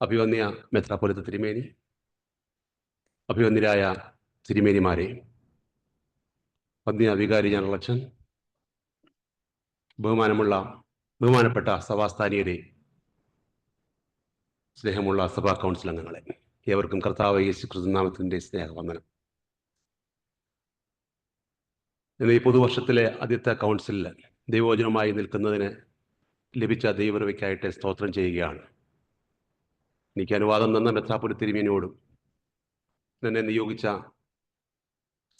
അഭിവന്യ മെത്രാപ്പൊലീത്ത തിരുമേനി, അഭിവന്യരായ തിരുമേനിമാരെ, വന്യ വികാരി ജനറൽ അച്ഛൻ, ബഹുമാനപ്പെട്ട സഭാസ്ഥാനീയരെ, സ്നേഹമുള്ള സഭാ കൗൺസിൽ അംഗങ്ങളെ, ഏവർക്കും കർത്താവ് യേശു ക്രിസ്തുനാമത്തിൻ്റെ സ്നേഹവന്ദനം. ഇന്ന് ഈ പുതുവർഷത്തിലെ ആദ്യത്തെ കൗൺസിലിൽ ദൈവവചനമായി നിൽക്കുന്നതിന് ലഭിച്ച ദൈവകൃപയ്ക്കായിട്ട് സ്തോത്രം ചെയ്യുകയാണ്. എനിക്ക് അനുവാദം തന്ന മെത്രാപ്പൊലീത്ത തിരുമേനിയോടും എന്നെ നിയോഗിച്ച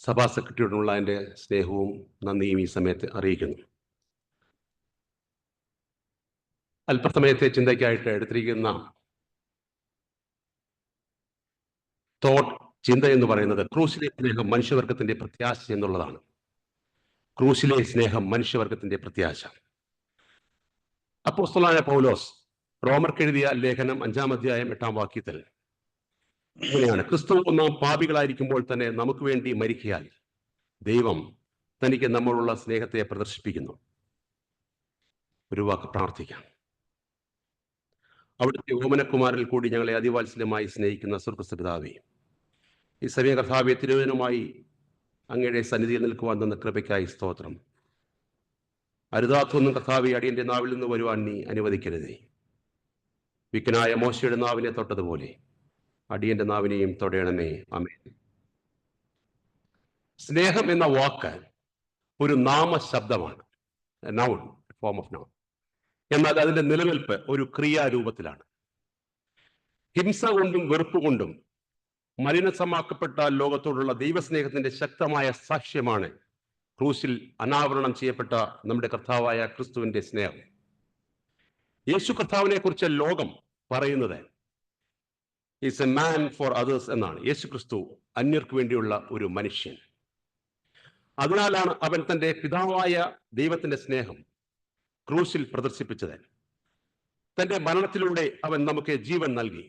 സഭാ സെക്രട്ടറിയോടുള്ള എൻ്റെ സ്നേഹവും നന്ദിയും ഈ സമയത്ത് അറിയിക്കുന്നു. അല്പസമയത്തെ ചിന്തയ്ക്കായിട്ട് എടുത്തിരിക്കുന്ന ചിന്ത എന്ന് പറയുന്നത് ക്രൂശിലെ സ്നേഹം മനുഷ്യവർഗത്തിന്റെ പ്രത്യാശ എന്നുള്ളതാണ്. ക്രൂശിലെ സ്നേഹം മനുഷ്യവർഗത്തിന്റെ പ്രത്യാശ. അപ്പോസ്തലനായ പൗലോസ് റോമർക്കെഴുതിയ ലേഖനം 5-ാം അധ്യായം 8-ാം വാക്യത്തിൽ ഇങ്ങനെയാണ്: ക്രിസ്തു നാം പാപികളായിരിക്കുമ്പോൾ തന്നെ നമുക്ക് വേണ്ടി മരിക്കയാൽ ദൈവം തനിക്ക് നമ്മളുള്ള സ്നേഹത്തെ പ്രദർശിപ്പിക്കുന്നു. ഒരു വാക്ക് പ്രാർത്ഥിക്കാം. അവിടുത്തെ ഓമനക്കുമാരിൽ കൂടി ഞങ്ങളെ അതിവാത്സല്യമായി സ്നേഹിക്കുന്ന സ്വർഗ്ഗസ്ഥ പിതാവേ, ഈ സമയ കർത്താവെ തിരുവചനമായി അങ്ങയുടെ സന്നിധിയിൽ നിൽക്കുവാൻ തന്ന കൃപയ്ക്കായി സ്തോത്രം. അരുതാത്തൊന്നും കർത്താവെ അടിയന്റെ നാവിൽ നിന്ന് വരുവാൻ നീ അനുവദിക്കരുതേ. വിക്കനായ മോശയുടെ നാവിനെ തൊട്ടതുപോലെ അടിയന്റെ നാവിനെയും തൊടയണമേ. ആമേൻ. സ്നേഹം എന്ന വാക്ക് ഒരു നാമശബ്ദമാണ്, നൗൺ, ഫോം ഓഫ് നൗൺ. എന്നാൽ അതിന്റെ നിലനിൽപ്പ് ഒരു ക്രിയാരൂപത്തിലാണ്. ഹിംസ കൊണ്ടും വെറുപ്പ് കൊണ്ടും മലിനസമാക്കപ്പെട്ട ലോകത്തോടുള്ള ദൈവസ്നേഹത്തിന്റെ ശക്തമായ സാക്ഷ്യമാണ് ക്രൂശിൽ അനാവരണം ചെയ്യപ്പെട്ട നമ്മുടെ കർത്താവായ ക്രിസ്തുവിന്റെ സ്നേഹം. യേശു കർത്താവിനെ കുറിച്ച് ലോകം പറയുന്നത് is a man for others എന്നാണ്. യേശു ക്രിസ്തു അന്യർക്ക് വേണ്ടിയുള്ള ഒരു മനുഷ്യൻ. അതിനാലാണ് അവൻ തന്റെ പിതാവായ ദൈവത്തിന്റെ സ്നേഹം ക്രൂശിൽ പ്രദർശിപ്പിച്ചത്. തന്റെ മരണത്തിലൂടെ അവൻ നമുക്ക് ജീവൻ നൽകി.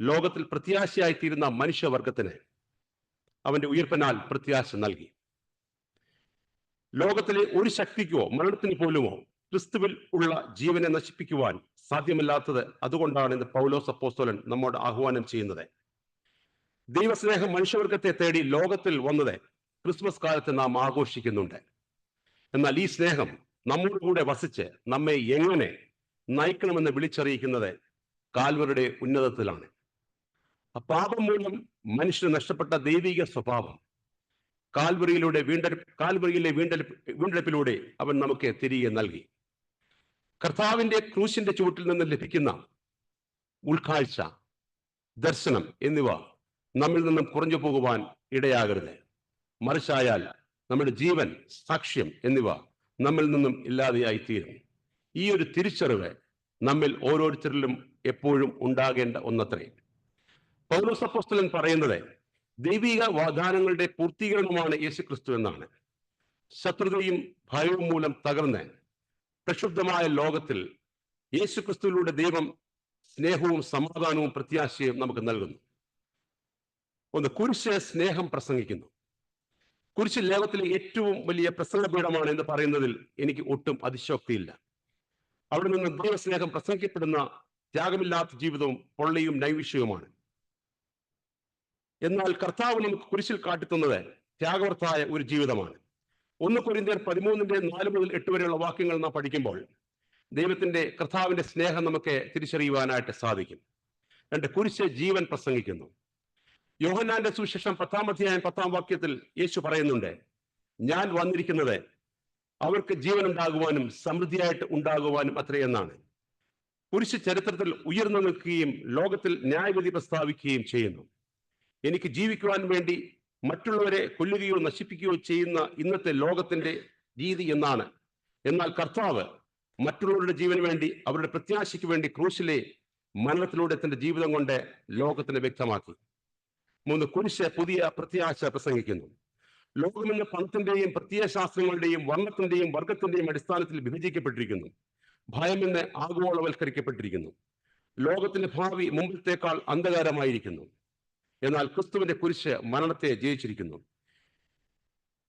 ലോകത്തിൽ പ്രത്യാശയായിത്തീരുന്ന മനുഷ്യവർഗത്തിന് അവന്റെ ഉയർപ്പിനാൽ പ്രത്യാശ നൽകി. ലോകത്തിലെ ഒരു ശക്തിക്കോ മരണത്തിന് പോലുമോ ക്രിസ്തുവിൽ ഉള്ള ജീവനെ നശിപ്പിക്കുവാൻ സാധ്യമല്ലാത്തത്. അതുകൊണ്ടാണ് ഇന്ന് പൗലോസ് അപ്പോസ്തലൻ നമ്മോട് ആഹ്വാനം ചെയ്യുന്നത്. ദൈവസ്നേഹം മനുഷ്യവർഗത്തെ തേടി ലോകത്തിൽ വന്നത് ക്രിസ്മസ് കാലത്ത് നാം ആഘോഷിക്കുന്നുണ്ട്. എന്നാൽ ഈ സ്നേഹം നമ്മോട് കൂടെ വസിച്ച് നമ്മെ എങ്ങനെ നയിക്കണമെന്ന് വിളിച്ചറിയിക്കുന്നത് കാൽവറിയുടെ ഉന്നതത്തിലാണ്. പാപം മൂലം മനുഷ്യന് നഷ്ടപ്പെട്ട ദൈവിക സ്വഭാവം കാൽവറിയിലെ വീണ്ടെടുപ്പിലൂടെ അവൻ നമുക്ക് തിരികെ നൽകി. കർത്താവിന്റെ ക്രൂശിന്റെ ചുവട്ടിൽ നിന്ന് ലഭിക്കുന്ന ഉൾക്കാഴ്ച, ദർശനം എന്നിവ നമ്മിൽ നിന്നും കുറഞ്ഞു പോകുവാൻ ഇടയാകരുത്. മറിച്ചായാൽ നമ്മുടെ ജീവൻ, സാക്ഷ്യം എന്നിവ നമ്മിൽ നിന്നും ഇല്ലാതെയായിത്തീരും. ഈ ഒരു തിരിച്ചറിവ് നമ്മിൽ ഓരോരുത്തരിലും എപ്പോഴും ഉണ്ടാകേണ്ട ഒന്നത്രേ. പൗലോസ് അപ്പോസ്തലൻ പറയുന്നത് ദൈവിക വാഗ്ദാനങ്ങളുടെ പൂർത്തീകരണമാണ് യേശു ക്രിസ്തു എന്നാണ്. ശത്രുതയും ഭയവും മൂലം തകർന്ന് പ്രക്ഷുബ്ധമായ ലോകത്തിൽ യേശു ക്രിസ്തുവിലൂടെ ദൈവം സ്നേഹവും സമാധാനവും പ്രത്യാശയും നമുക്ക് നൽകുന്നു. കുരിശ് സ്നേഹം പ്രസംഗിക്കുന്നു. കുരിശ് ലോകത്തിലെ ഏറ്റവും വലിയ പ്രസംഗപീഠമാണ് എന്ന് പറയുന്നതിൽ എനിക്ക് ഒട്ടും അതിശോക്തിയില്ല. അവിടെ നിന്ന് ദൈവസ്നേഹം പ്രസംഗിക്കപ്പെടുന്ന ത്യാഗമില്ലാത്ത ജീവിതവും പൊള്ളയും നൈവിഷ്യവുമാണ്. എന്നാൽ കർത്താവ് നമുക്ക് കുരിശിൽ കാട്ടിത്തന്നത് ത്യാഗവർത്തായ ഒരു ജീവിതമാണ്. 1 കൊരിന്ത്യർ 13:4-8 വരെയുള്ള വാക്യങ്ങൾ നാം പഠിക്കുമ്പോൾ ദൈവത്തിന്റെ കർത്താവിന്റെ സ്നേഹം നമുക്ക് തിരിച്ചറിയുവാനായിട്ട് സാധിക്കും. 2, കുരിശ് ജീവൻ പ്രസംഗിക്കുന്നു. യോഹന്നാന്റെ സുവിശേഷം 10-ാം അധ്യായം 10-ാം വാക്യത്തിൽ യേശു പറയുന്നുണ്ട്, ഞാൻ വന്നിരിക്കുന്നത് അവർക്ക് ജീവൻ ഉണ്ടാകുവാനും സമൃദ്ധിയായിട്ട് ഉണ്ടാകുവാനും അത്രയെന്നാണ്. കുരിശ് ചരിത്രത്തിൽ ഉയർന്നു നിൽക്കുകയും ലോകത്തിൽ ന്യായവിധി പ്രസ്താവിക്കുകയും ചെയ്യുന്നു. എനിക്ക് ജീവിക്കുവാൻ വേണ്ടി മറ്റുള്ളവരെ കൊല്ലുകയോ നശിപ്പിക്കുകയോ ചെയ്യുന്ന ഇന്നത്തെ ലോകത്തിന്റെ രീതി എന്നാണ്. എന്നാൽ കർത്താവ് മറ്റുള്ളവരുടെ ജീവന് വേണ്ടി, അവരുടെ പ്രത്യാശയ്ക്ക് വേണ്ടി ക്രൂശിലെ മരണത്തിലൂടെ തന്റെ ജീവിതം കൊണ്ട് ലോകത്തിന് വ്യക്തമാക്കി. 3, കുരിശ് പുതിയ പ്രത്യാശ പ്രസംഗിക്കുന്നു. ലോകമെന്ന പണത്തിന്റെയും പ്രത്യയശാസ്ത്രങ്ങളുടെയും വർണ്ണത്തിന്റെയും വർഗത്തിന്റെയും അടിസ്ഥാനത്തിൽ വിഭജിക്കപ്പെട്ടിരിക്കുന്നു. ഭയമെന്ന് ആഗോളവൽക്കരിക്കപ്പെട്ടിരിക്കുന്നു. ലോകത്തിന്റെ ഭാവി മുമ്പത്തേക്കാൾ അന്ധകാരമായിരിക്കുന്നു. എന്നാൽ ക്രിസ്തുവിന്റെ കുരിശ് മരണത്തെ ജയിച്ചിരിക്കുന്നു.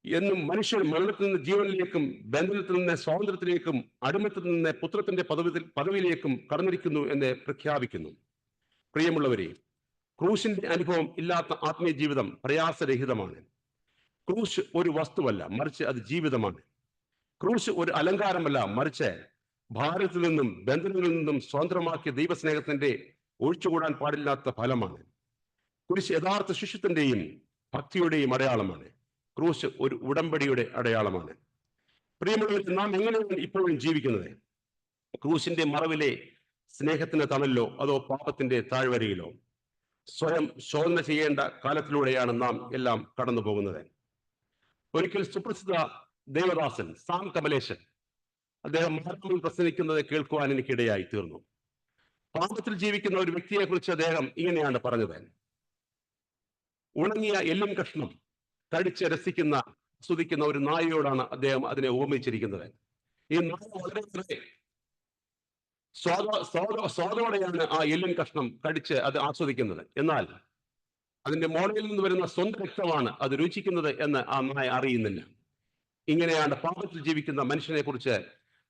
എന്നും മനുഷ്യൻ മരണത്തിൽ നിന്ന് ജീവനിലേക്കും, ബന്ധനത്തിൽ നിന്ന് സ്വാതന്ത്ര്യത്തിലേക്കും, അടിമത്തിൽ നിന്ന് പുത്രത്തിന്റെ പദവിയിലേക്കും കടന്നിരിക്കുന്നു എന്ന് പ്രഖ്യാപിക്കുന്നു. പ്രിയമുള്ളവരെ, ക്രൂശിന്റെ അനുഭവം ഇല്ലാത്ത ആത്മീയ ജീവിതം പ്രയാസരഹിതമാണ്. ക്രൂശ് ഒരു വസ്തുവല്ല, മറിച്ച് അത് ജീവിതമാണ്. ക്രൂശ് ഒരു അലങ്കാരമല്ല, മറിച്ച് ഭാരത്തിൽ നിന്നും ബന്ധനങ്ങളിൽ നിന്നും സ്വതന്ത്രമാക്കിയ ദൈവസ്നേഹത്തിന്റെ ഒഴിച്ചുകൂടാൻ പാടില്ലാത്ത ഫലമാണ്. ക്രൂശ് യഥാർത്ഥ ശിഷ്യത്തിന്റെയും ഭക്തിയുടെയും അടയാളമാണ്. ക്രൂശ് ഒരു ഉടമ്പടിയുടെ അടയാളമാണ്. പ്രിയമുള്ളവർ, നാം എങ്ങനെയാണ് ഇപ്പോഴും ജീവിക്കുന്നത്? ക്രൂശിന്റെ മറവിലെ സ്നേഹത്തിന്റെ തണലിലോ അതോ പാപത്തിന്റെ താഴ്വരയിലോ? സ്വയം ശോധന ചെയ്യേണ്ട കാലത്തിലൂടെയാണ് നാം എല്ലാം കടന്നു പോകുന്നത്. ഒരിക്കൽ സുപ്രസിദ്ധ ദേവദാസൻ സാം കമലേശൻ അദ്ദേഹം മാർഗത്തിൽ പ്രസംഗിക്കുന്നത് കേൾക്കുവാൻ എനിക്കിടയായി തീർന്നു. പാപത്തിൽ ജീവിക്കുന്ന ഒരു വ്യക്തിയെ കുറിച്ച് അദ്ദേഹം ഇങ്ങനെയാണ് പറഞ്ഞത്: ഉണങ്ങിയ എല്ലും കഷ്ണം കടിച്ച് രസിക്കുന്ന ആസ്വദിക്കുന്ന ഒരു നായയോടാണ് അദ്ദേഹം അതിനെ ഉപമിച്ചിരിക്കുന്നത്. ഈ നായ വളരെ സ്വാദോടെയാണ് ആ എല്ലും കഷ്ണം കടിച്ച് അത് ആസ്വദിക്കുന്നത്. എന്നാൽ അതിന്റെ മോണയിൽ നിന്ന് വരുന്ന സ്വന്തം രക്തമാണ് അത് രുചിക്കുന്നത് എന്ന് ആ നായ അറിയുന്നില്ല. ഇങ്ങനെയാണ് പാപത്തിൽ ജീവിക്കുന്ന മനുഷ്യനെ കുറിച്ച്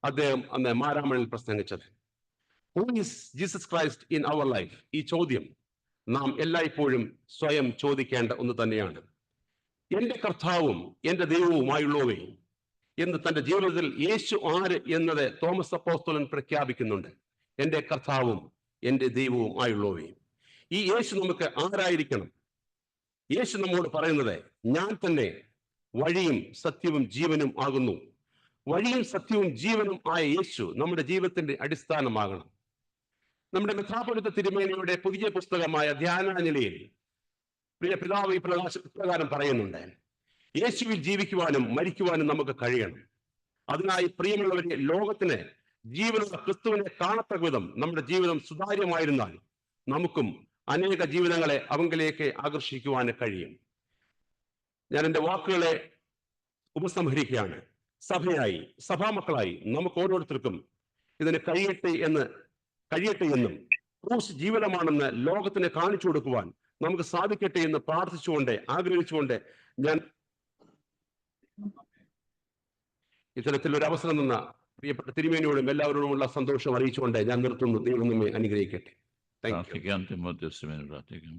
അദ്ദേഹം അന്ന് മാരാമണിൽ പ്രസംഗിച്ചത്. Who is Jesus Christ in our life? ഈ ചോദ്യം നാം എല്ലായ്പ്പോഴും സ്വയം ചോദിക്കേണ്ട ഒന്ന് തന്നെയാണ്. എന്റെ കർത്താവും എന്റെ ദൈവവുമായുള്ളവേ എന്ന് തന്റെ ജീവിതത്തിൽ യേശു ആര് എന്നത് തോമസ് അപ്പോസ്തലൻ പ്രഖ്യാപിക്കുന്നുണ്ട്. എന്റെ കർത്താവും എന്റെ ദൈവവും ആയുള്ളവേ. ഈ യേശു നമുക്ക് ആരായിരിക്കണം? യേശു നമ്മോട് പറയുന്നത്, ഞാൻ തന്നെ വഴിയും സത്യവും ജീവനും ആകുന്നു. വഴിയും സത്യവും ജീവനും ആയ യേശു നമ്മുടെ ജീവിതത്തിന്റെ അടിസ്ഥാനമാകണം. നമ്മുടെ മെത്രാപ്പൊലീത്ത തിരുമേനിയുടെ പുതിയ പുസ്തകമായ ധ്യാനാഞ്ജലിയിൽ പ്രിയ പിതാവ് ഈ പ്രകാരം പറയുന്നുണ്ട്: യേശുവിൽ ജീവിക്കുവാനും മരിക്കുവാനും നമുക്ക് കഴിയണം. അതിനായി പ്രിയമുള്ളവരെ, ലോകത്തിന് ജീവനുള്ള ക്രിസ്തുവിനെ കാണത്തക്ക വിധം നമ്മുടെ ജീവിതം സുതാര്യമായിരുന്നാൽ നമുക്കും അനേക ജീവിതങ്ങളെ അവങ്കിലേക്ക് ആകർഷിക്കുവാൻ കഴിയും. ഞാൻ എൻ്റെ വാക്കുകളെ ഉപസംഹരിക്കുകയാണ്. സഭയായി, സഭാമക്കളായി നമുക്ക് ഓരോരുത്തർക്കും ഇതിന് കഴിയട്ടെ എന്നും ക്രൂശ് ജീവിതമാണെന്ന് ലോകത്തിന് കാണിച്ചു കൊടുക്കുവാൻ നമുക്ക് സാധിക്കട്ടെ എന്ന് പ്രാർത്ഥിച്ചുകൊണ്ട് ആഗ്രഹിച്ചുകൊണ്ട് ഞാൻ ഇത്തരത്തിലൊരു അവസരം നിന്ന പ്രിയപ്പെട്ട തിരുമേനിയോടും എല്ലാവരോടുമുള്ള സന്തോഷം അറിയിച്ചുകൊണ്ട് ഞാൻ നിർത്തുന്നു. ദൈവം നമ്മെ അനുഗ്രഹിക്കട്ടെ. Thank you.